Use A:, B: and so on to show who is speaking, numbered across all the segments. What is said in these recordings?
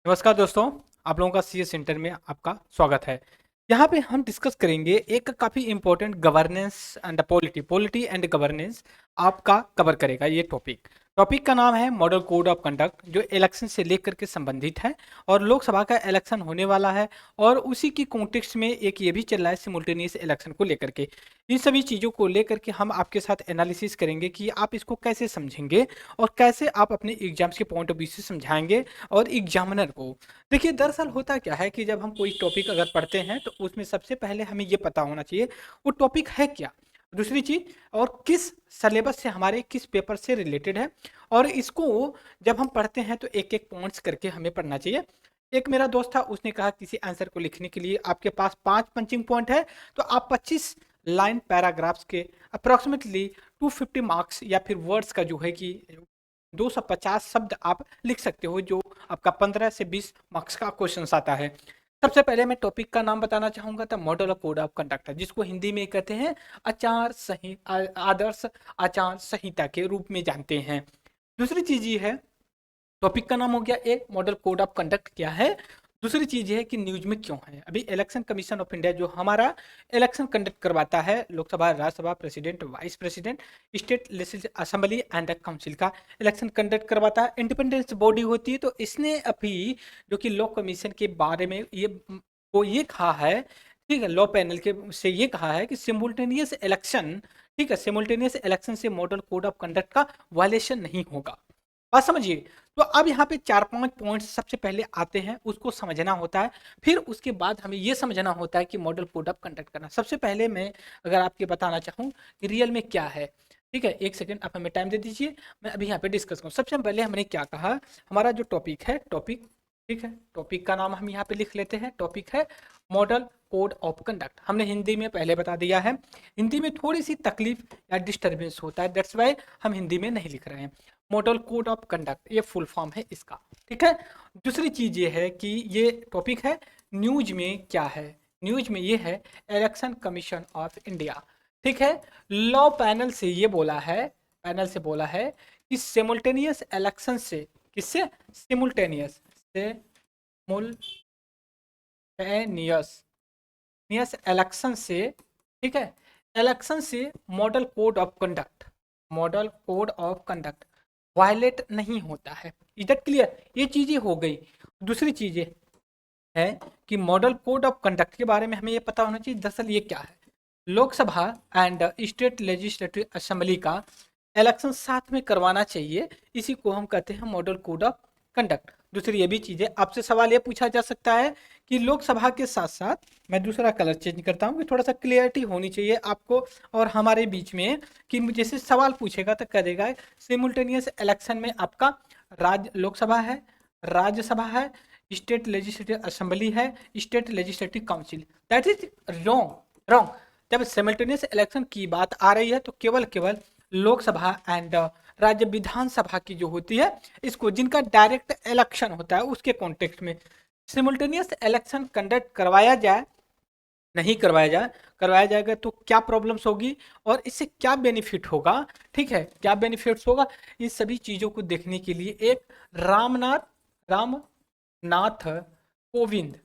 A: नमस्कार दोस्तों, आप लोगों का सीएस सेंटर में आपका स्वागत है। यहाँ पे हम डिस्कस करेंगे एक काफ़ी important governance and polity polity and governance आपका कवर करेगा ये टॉपिक। टॉपिक का नाम है मॉडल कोड ऑफ कंडक्ट, जो इलेक्शन से लेकर के संबंधित है और लोकसभा का इलेक्शन होने वाला है और उसी की कॉन्टेक्स्ट में एक ये भी चल रहा है सिमुल्टेनियस इलेक्शन को लेकर के। इन सभी चीज़ों को लेकर के हम आपके साथ एनालिसिस करेंगे कि आप इसको कैसे समझेंगे और कैसे आप अपने एग्जाम्स के पॉइंट ऑफ व्यू से समझाएंगे और एग्जामिनर को। देखिए, दरअसल होता क्या है कि जब हम कोई टॉपिक अगर पढ़ते हैं तो उसमें सबसे पहले हमें ये पता होना चाहिए वो टॉपिक है क्या। दूसरी चीज, और किस सिलेबस से हमारे किस पेपर से रिलेटेड है, और इसको जब हम पढ़ते हैं तो एक एक पॉइंट्स करके हमें पढ़ना चाहिए। एक मेरा दोस्त था, उसने कहा किसी आंसर को लिखने के लिए आपके पास 5 पंचिंग पॉइंट है तो आप 25 लाइन पैराग्राफ्स के अप्रोक्सीमेटली 250 मार्क्स या फिर वर्ड्स का जो है कि 250 शब्द आप लिख सकते हो, जो आपका 15 से 20 मार्क्स का क्वेश्चन आता है। सबसे पहले मैं टॉपिक का नाम बताना चाहूंगा, तो model of code of conduct है, जिसको हिंदी में कहते हैं आदर्श आचार संहिता के रूप में जानते हैं। दूसरी चीज ये है, टॉपिक का नाम हो गया एक मॉडल कोड ऑफ कंडक्ट क्या है। दूसरी चीज ये है कि न्यूज में क्यों है। अभी इलेक्शन कमीशन ऑफ इंडिया जो हमारा इलेक्शन कंडक्ट करवाता है, Lok Sabha, Rajya Sabha, president, vice president, state legislative assembly and council का इलेक्शन कंडक्ट करवाता है। इंडिपेंडेंस बॉडी होती है, तो इसने अभी जो कि लॉ कमीशन के बारे में ये कहा है, ठीक है, लॉ पैनल के से ये कहा है कि सिमुल्टेनियस इलेक्शन, ठीक है, सिमुल्टेनियस इलेक्शन से मॉडल कोड ऑफ कंडक्ट का वायलेशन नहीं होगा। बात समझिए। तो अब यहाँ पे 4-5 पॉइंट्स सबसे पहले आते हैं, उसको समझना होता है। फिर उसके बाद हमें ये समझना होता है कि मॉडल कोड ऑफ कंडक्ट करना। सबसे पहले मैं अगर आपके बताना चाहूँ कि रियल में क्या है, ठीक है, एक सेकंड आप हमें टाइम दे दीजिए, मैं अभी यहाँ पे डिस्कस करूँ। सबसे पहले हमने क्या कहा, हमारा जो टॉपिक है, टॉपिक, ठीक है, टॉपिक का नाम हम यहाँ पे लिख लेते हैं। टॉपिक है मॉडल कोड ऑफ कंडक्ट। हमने हिंदी में पहले बता दिया है, हिंदी में थोड़ी सी तकलीफ या डिस्टर्बेंस होता है, दैट्स वाई हम हिंदी में नहीं लिख रहे हैं। मॉडल कोड ऑफ कंडक्ट ये फुल फॉर्म है इसका, ठीक है। दूसरी चीज ये है कि ये टॉपिक है न्यूज में क्या है। न्यूज में ये है इलेक्शन कमीशन ऑफ इंडिया, ठीक है। लॉ पैनल से ये बोला है, पैनल से बोला है कि सिमुल्टेनियस इलेक्शन से, किससे, सिमुल्टेनियस, सिमुल्टेनियस इलेक्शन से, ठीक है, इलेक्शन से model code of conduct, model code of conduct violate नहीं होता है। इज दैट क्लियर, ये चीजें हो गई। दूसरी चीजें है कि मॉडल कोड ऑफ कंडक्ट के बारे में हमें ये पता होना चाहिए दरअसल ये क्या है। Lok Sabha and state legislative assembly का इलेक्शन साथ में करवाना चाहिए, इसी को हम कहते हैं मॉडल कोड ऑफ कंडक्ट। दूसरी ये भी चीज़ है, आपसे सवाल ये पूछा जा सकता है कि लोकसभा के साथ साथ, मैं दूसरा कलर चेंज करता हूँ कि थोड़ा सा क्लियरिटी होनी चाहिए आपको और हमारे बीच में, कि जैसे सवाल पूछेगा तो करेगा सिमुल्टेनियस इलेक्शन में आपका राज्य लोकसभा है, राज्यसभा है, स्टेट लेजिस्लेटिव असेंबली है, state legislative council. That is wrong, wrong. जब सिमल्टेनियस इलेक्शन की बात आ रही है तो केवल केवल लोकसभा एंड राज्य विधानसभा की जो होती है, इसको जिनका डायरेक्ट इलेक्शन होता है उसके कॉन्टेक्स्ट में सिमुल्टेनियस इलेक्शन कंडक्ट करवाया जाए, नहीं करवाया जाए, करवाया जाएगा तो क्या प्रॉब्लम्स होगी और इससे क्या बेनिफिट होगा, ठीक है, क्या बेनिफिट्स होगा। इन सभी चीजों को देखने के लिए एक रामनाथ कोविंद,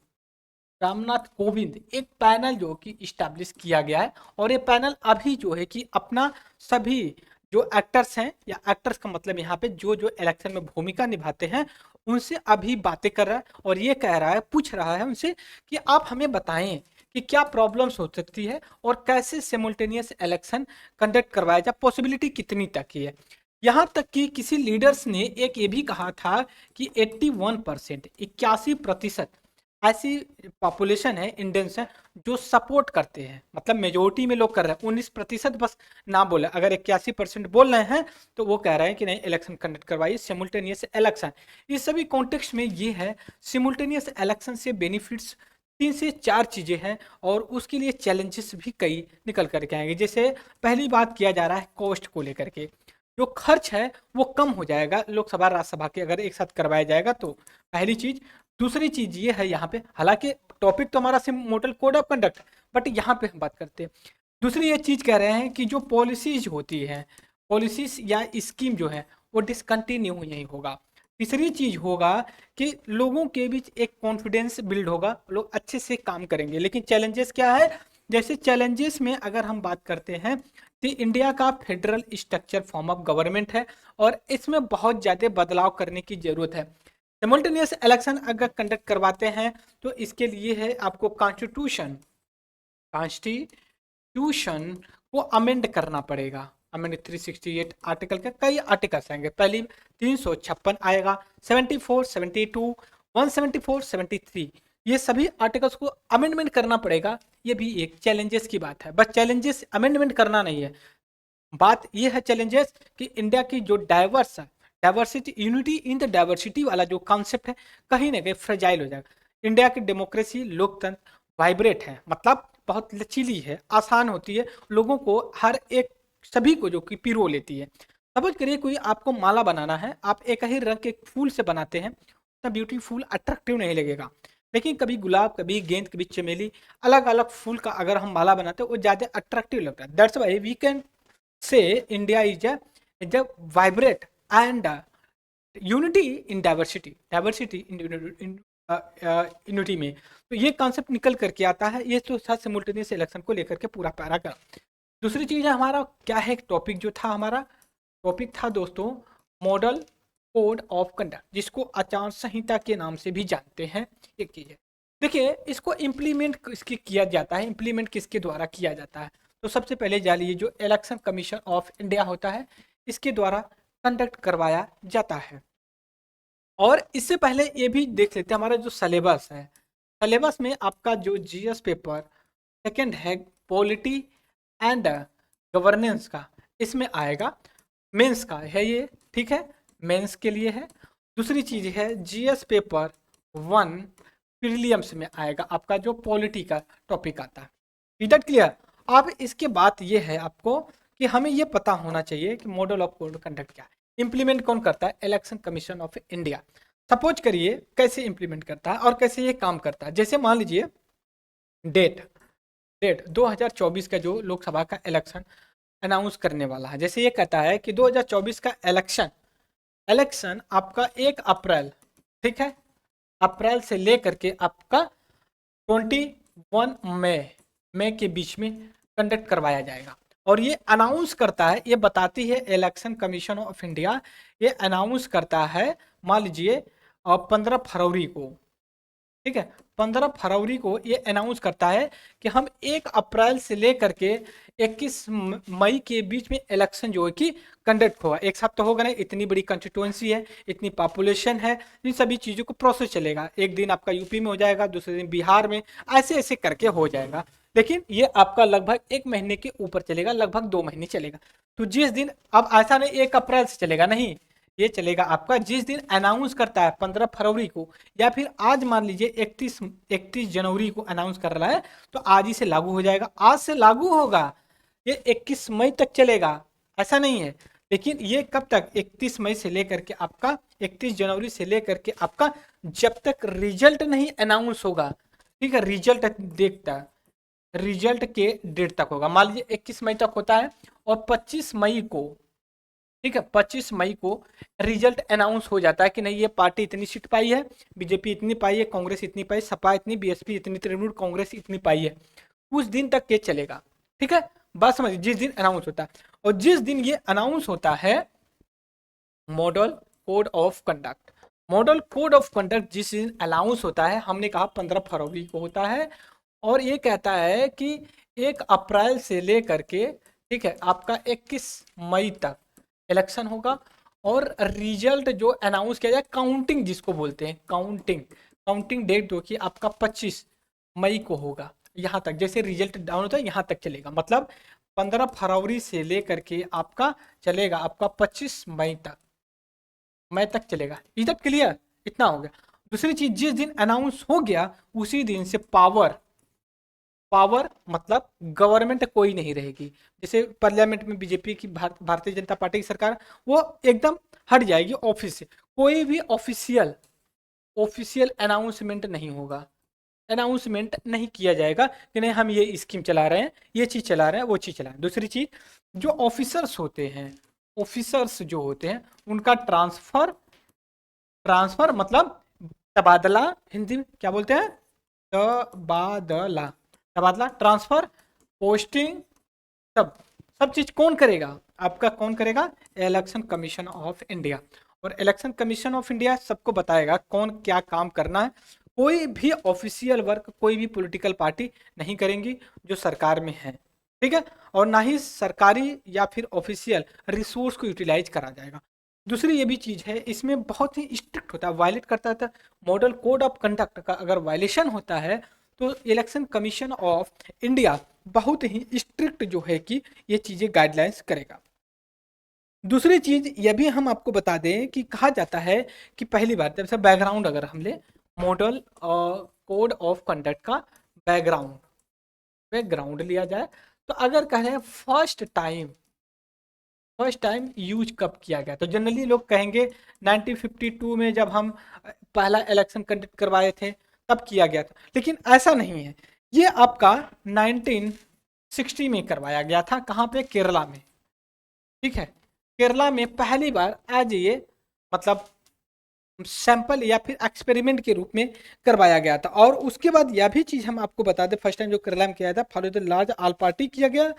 A: रामनाथ कोविंद एक पैनल जो कि इस्टेब्लिश किया गया है, और ये पैनल अभी जो है कि अपना सभी जो एक्टर्स हैं, या एक्टर्स का मतलब यहाँ पे जो जो इलेक्शन में भूमिका निभाते हैं, उनसे अभी बातें कर रहा है और ये कह रहा है, पूछ रहा है उनसे कि आप हमें बताएं कि क्या प्रॉब्लम्स हो सकती है और कैसे सिमुल्टेनियस इलेक्शन कंडक्ट करवाया जाए, पॉसिबिलिटी कितनी तक की है। यहाँ तक कि किसी लीडर्स ने एक ये भी कहा था कि 81%, 81% ऐसी पॉपुलेशन है, इंडियंस है, जो सपोर्ट करते हैं, मतलब मेजोरिटी में लोग कर रहे हैं। 19% बस ना बोले, अगर 81% बोल रहे हैं तो वो कह रहे हैं कि नहीं, इलेक्शन कंडक्ट करवाइए, सिमुल्टेनियस इलेक्शन। इस सभी कॉन्टेक्स्ट में ये है, सिमुल्टेनियस इलेक्शन से बेनिफिट्स 3 से 4 चीजें हैं और उसके लिए चैलेंजेस भी कई निकल करके आएंगे। जैसे पहली बात किया जा रहा है कॉस्ट को लेकर के, जो खर्च है वो कम हो जाएगा लोकसभा राज्यसभा के अगर एक साथ करवाया जाएगा तो, पहली चीज। दूसरी चीज ये है, यहाँ पे हालांकि टॉपिक तो हमारा सिर्फ model code of conduct, but यहाँ पे हम बात करते हैं। दूसरी ये चीज कह रहे हैं कि जो पॉलिसीज होती है, पॉलिसीज या स्कीम जो है वो डिसकंटिन्यू नहीं होगा, तीसरी चीज होगा कि लोगों के बीच एक कॉन्फिडेंस बिल्ड होगा, लोग अच्छे से काम करेंगे। लेकिन चैलेंजेस क्या है? जैसे चैलेंजेस में अगर हम बात करते हैं तो इंडिया का federal structure form of government है और इसमें बहुत ज़्यादा बदलाव करने की ज़रूरत है। सिमुल्टेनियस इलेक्शन अगर कंडक्ट करवाते हैं तो इसके लिए है आपको कॉन्स्टिट्यूशन को अमेंड करना पड़ेगा। अमेंड 368 आर्टिकल के कई आर्टिकल्स आएंगे। पहली 356 आएगा, 74, 72, 174, 73, ये सभी आर्टिकल्स को अमेंडमेंट करना पड़ेगा। ये भी एक चैलेंजेस की बात है। बस चैलेंजेस अमेंडमेंट करना नहीं है, बात ये है चैलेंजेस कि इंडिया की जो diversity, unity in the diversity वाला जो कॉन्सेप्ट है कहीं ना कहीं फ्रेजाइल हो जाएगा। इंडिया की डेमोक्रेसी, लोकतंत्र वाइब्रेट है, मतलब बहुत लचीली है, आसान होती है, लोगों को हर एक सभी को जो कि पिरो लेती है। सपोज करिए कोई आपको माला बनाना है, आप एक ही रंग के फूल से बनाते हैं, उतना ब्यूटीफुल अट्रैक्टिव नहीं लगेगा। लेकिन कभी गुलाब, कभी गेंद, कभी चमेली, अलग अलग फूल का अगर हम माला बनाते हैं वो ज़्यादा अट्रैक्टिव लगता है। That's why we can say India is a vibrate and unity in diversity, diversity in unity में। तो ये कॉन्सेप्ट निकल करके आता है। ये तो था सिमुल्टेनियस इलेक्शन को लेकर के पूरा पैराग्राफ। दूसरी चीज़ है हमारा क्या है, टॉपिक जो था हमारा, टॉपिक था दोस्तों मॉडल कोड ऑफ कंडक्ट, जिसको आचार संहिता के नाम से भी जानते हैं। एक चीज़ है, देखिए इसको इम्प्लीमेंट इसकी किया जाता है, इम्प्लीमेंट किसके द्वारा किया जाता है? तो सबसे पहले जानिए, जो इलेक्शन कमीशन ऑफ इंडिया होता है इसके द्वारा कंडक्ट करवाया जाता है। और इससे पहले ये भी देख लेते हैं हमारा जो सिलेबस है। सिलेबस में आपका जो जीएस पेपर सेकंड है पॉलिटी एंड गवर्नेंस का, इसमें आएगा। मेंस का है ये, ठीक है, मेंस के लिए है। दूसरी चीज है जीएस पेपर 1 प्रीलिम्स में आएगा आपका जो पॉलिटी का टॉपिक आता है। Is that clear? अब इसके बाद ये है आपको कि हमें ये पता होना चाहिए कि मॉडल ऑफ कोड कंडक्ट क्या है, इंप्लीमेंट कौन करता है? Election commission of India. Suppose करिए कैसे इंप्लीमेंट करता है और कैसे ये काम करता है। जैसे मान लीजिए डेट डेट 2024 का जो लोकसभा का इलेक्शन अनाउंस करने वाला है। जैसे ये कहता है कि 2024 का इलेक्शन इलेक्शन आपका 1 अप्रैल, ठीक है, अप्रैल से लेकर के आपका 21 मई के बीच में कंडक्ट करवाया जाएगा। और ये अनाउंस करता है, ये बताती है इलेक्शन कमीशन ऑफ इंडिया, ये अनाउंस करता है मान लीजिए 15 फरवरी को, ठीक है, 15 फरवरी को ये अनाउंस करता है कि हम 1 अप्रैल से लेकर के 21 मई के बीच में इलेक्शन जो है कि कंडक्ट होगा। एक साथ तो होगा नहीं, इतनी बड़ी कंस्टिट्यूएंसी है, इतनी पॉपुलेशन है, इन सभी चीज़ों को प्रोसेस चलेगा। एक दिन आपका यूपी में हो जाएगा, दूसरे दिन बिहार में, ऐसे ऐसे करके हो जाएगा। लेकिन ये आपका लगभग 1 महीने के ऊपर चलेगा, लगभग 2 महीने चलेगा। तो जिस दिन, अब ऐसा नहीं 1 अप्रैल से चलेगा, नहीं, ये चलेगा आपका जिस दिन अनाउंस करता है 15 फरवरी को, या फिर आज मान लीजिए 31 जनवरी को अनाउंस कर रहा है, तो आज ही से लागू हो जाएगा, आज से लागू होगा, ये 21 मई तक चलेगा, ऐसा नहीं है। लेकिन ये कब तक? 31 मई से लेकर के आपका 31 जनवरी से लेकर के आपका जब तक रिजल्ट नहीं अनाउंस होगा, ठीक है, रिजल्ट देखता, रिजल्ट के डेट तक होगा। मान लीजिए 21 मई तक होता है और 25 मई को, ठीक है, 25 मई को रिजल्ट अनाउंस हो जाता है कि नहीं ये पार्टी इतनी सीट पाई है, बीजेपी इतनी पाई है, कांग्रेस इतनी पाई, सपा इतनी, बीएसपी इतनी, तृणमूल कांग्रेस इतनी पाई है, उस दिन तक ये चलेगा। ठीक है, बात समझिए, जिस दिन अनाउंस होता है। और जिस दिन ये अनाउंस होता है model code of conduct, model code of conduct जिस दिन अनाउंस होता है, हमने कहा 15 फरवरी को होता है, और ये कहता है कि 1 अप्रैल से लेकर के, ठीक है, आपका 21 मई तक इलेक्शन होगा। और रिजल्ट जो अनाउंस किया जाए, काउंटिंग जिसको बोलते हैं, काउंटिंग, काउंटिंग डेट जो कि आपका 25 मई को होगा। यहाँ तक जैसे रिजल्ट डाउन होता है यहाँ तक चलेगा, मतलब 15 फरवरी से लेकर के आपका चलेगा आपका 25 मई तक, मई तक चलेगा। Is that clear? इतना हो गया। दूसरी चीज, जिस दिन अनाउंस हो गया उसी दिन से पावर, पावर मतलब गवर्नमेंट कोई नहीं रहेगी। जैसे पार्लियामेंट में बीजेपी की भारतीय जनता पार्टी की सरकार, वो एकदम हट जाएगी ऑफिस से, कोई भी ऑफिशियल ऑफिशियल अनाउंसमेंट नहीं होगा, अनाउंसमेंट नहीं किया जाएगा कि नहीं हम ये स्कीम चला रहे हैं, ये चीज़ चला रहे हैं, वो चीज़ चला रहे हैं। दूसरी चीज़, जो ऑफिसर्स होते हैं, ऑफिसर्स जो होते हैं उनका ट्रांसफ़र ट्रांसफर मतलब तबादला, हिंदी में क्या बोलते हैं, तबादला, तबादला, ट्रांसफर, पोस्टिंग, सब सब चीज कौन करेगा, आपका कौन करेगा, इलेक्शन कमीशन ऑफ इंडिया। और इलेक्शन कमीशन ऑफ इंडिया सबको बताएगा कौन क्या काम करना है। कोई भी ऑफिशियल वर्क कोई भी पॉलिटिकल पार्टी नहीं करेंगी जो सरकार में है, ठीक है, और ना ही सरकारी या फिर ऑफिशियल रिसोर्स को यूटिलाइज करा जाएगा। दूसरी ये भी चीज है, इसमें बहुत ही स्ट्रिक्ट होता है, वायलेट करता है मॉडल कोड ऑफ कंडक्ट का अगर वायलेशन होता है तो इलेक्शन कमीशन ऑफ इंडिया बहुत ही स्ट्रिक्ट जो है कि ये चीजें गाइडलाइंस करेगा। दूसरी चीज ये भी हम आपको बता दें कि कहा जाता है कि पहली बार जब से बैकग्राउंड अगर हम ले मॉडल कोड ऑफ कंडक्ट का बैकग्राउंड बैकग्राउंड लिया जाए, तो अगर कह रहे हैं फर्स्ट टाइम यूज कब किया गया, तो जनरली लोग कहेंगे 1952 में जब हम पहला इलेक्शन कंडक्ट करवाए थे तब किया गया था, लेकिन ऐसा नहीं है। ये आपका 1960 में करवाया गया था, कहाँ पे, केरला में, ठीक है, केरला में पहली बार एज ये मतलब सैंपल या फिर एक्सपेरिमेंट के रूप में करवाया गया था। और उसके बाद यह भी चीज हम आपको बता दें, फर्स्ट टाइम जो केरला में किया था follow the large all party किया गया,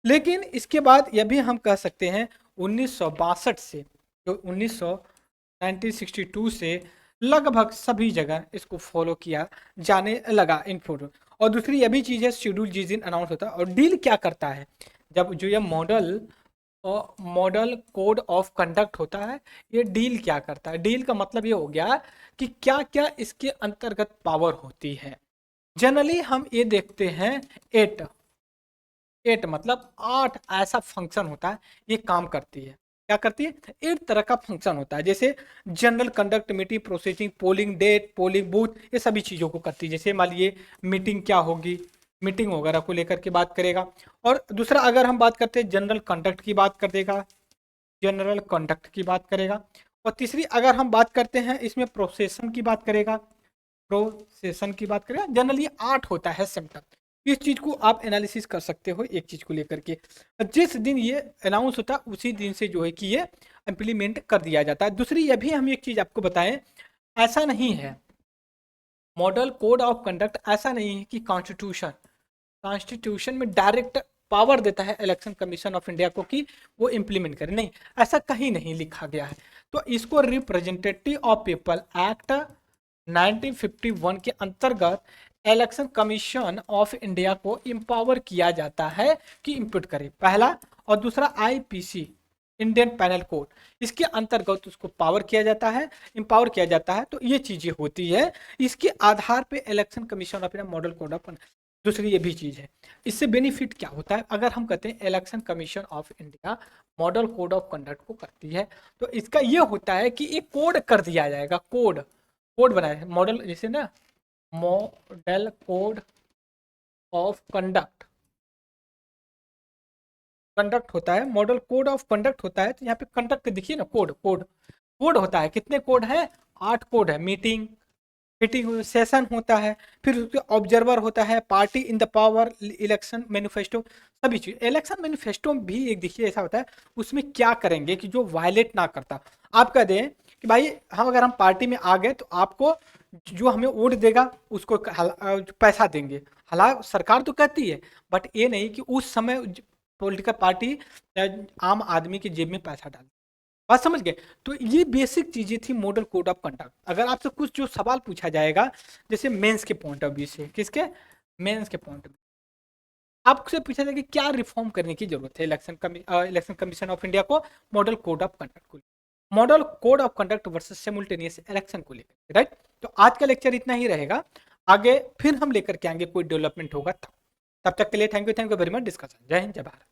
A: लेकिन इसके बाद यह भी हम कह सकते हैं 1962 से, जो 1962 से लगभग सभी जगह इसको फॉलो किया जाने लगा इन फोटो। और दूसरी यह भी चीज़ है, शेड्यूल जिस दिन अनाउंस होता है और डील क्या करता है, जब जो ये मॉडल कोड ऑफ कंडक्ट होता है, ये डील क्या करता है, डील का मतलब ये हो गया कि क्या क्या इसके अंतर्गत पावर होती है। जनरली हम ये देखते हैं 8 मतलब 8 ऐसा फंक्शन होता है, ये काम करती है, क्या करती है, 8 तरह का फंक्शन होता है, जैसे general conduct, meeting, processing, polling date, polling booth, ये सभी चीज़ों को करती है। जैसे मान लीजिए मीटिंग क्या होगी, मीटिंग वगैरह को लेकर के बात करेगा। और दूसरा अगर हम बात करते हैं जनरल कंडक्ट की बात कर देगा, जनरल कंडक्ट की बात करेगा। और तीसरी अगर हम बात करते हैं इसमें प्रोसेशन की बात करेगा, प्रोसेशन की बात करेगा। जनरली 8 होता है सिम्टम, इस चीज को आप एनालिसिस कर सकते हो एक चीज को लेकर के। जिस दिन ये अनाउंस होता है उसी दिन से जो है कि ये इम्प्लीमेंट कर दिया जाता है। दूसरी ये भी हम एक चीज आपको बताएं, ऐसा नहीं है मॉडल कोड ऑफ कंडक्ट, ऐसा नहीं है कि कॉन्स्टिट्यूशन में डायरेक्ट पावर देता है इलेक्शन कमीशन ऑफ इंडिया को कि वो इम्प्लीमेंट करे, नहीं, ऐसा कहीं नहीं लिखा गया है। तो इसको रिप्रेजेंटेटिव ऑफ पीपल एक्ट 1951 के अंतर्गत इलेक्शन कमीशन ऑफ इंडिया को एम्पावर किया जाता है कि इनपुट करे, पहला। और दूसरा आईपीसी, इंडियन पैनल कोड, इसके अंतर्गत उसको पावर किया जाता है, एम्पावर किया जाता है। तो ये चीजें होती है, इसके आधार पे election commission of India model code of. दूसरी ये भी चीज है, इससे बेनिफिट क्या होता है, अगर हम कहते हैं election commission of India model code of conduct को करती है, तो इसका ये होता है कि एक कोड कर दिया जाएगा, कोड बनाया मॉडल, जैसे ना मॉडल कोड ऑफ कंडक्ट होता है, मॉडल कोड ऑफ कंडक्ट होता है। तो यहाँ पे कंडक्ट देखिए ना, कोड होता है, कितने कोड है, 8 कोड है। मीटिंग सेशन होता है, फिर उसके ऑब्जर्वर होता है, party in the power, election manifesto, सभी चीज। इलेक्शन मैनिफेस्टो भी एक देखिए ऐसा होता है, उसमें क्या करेंगे कि जो वायलेट ना करता, आप कह दें कि भाई हम अगर हम पार्टी में आ गए तो आपको जो हमें वोट देगा उसको पैसा देंगे। हालांकि सरकार तो कहती है, बट ये नहीं कि उस समय पॉलिटिकल पार्टी आम आदमी की जेब में पैसा डाल, बात समझ गए। तो ये बेसिक चीजें थी मॉडल कोड ऑफ कंडक्ट। अगर आपसे कुछ जो सवाल पूछा जाएगा, जैसे मेंस के पॉइंट ऑफ व्यू से, किसके, मेंस के पॉइंट ऑफ व्यू, आपसे पूछा जाएगा कि क्या रिफॉर्म करने की जरूरत है इलेक्शन कमीशन ऑफ इंडिया को मॉडल कोड ऑफ कंडक्ट को, model code of conduct versus simultaneous election को लेकर, राइट। तो आज का लेक्चर इतना ही रहेगा, आगे फिर हम लेकर के आएंगे, कोई डेवलपमेंट होगा तब तक के लिए thank you very much discussion. जय हिंद, जय भारत।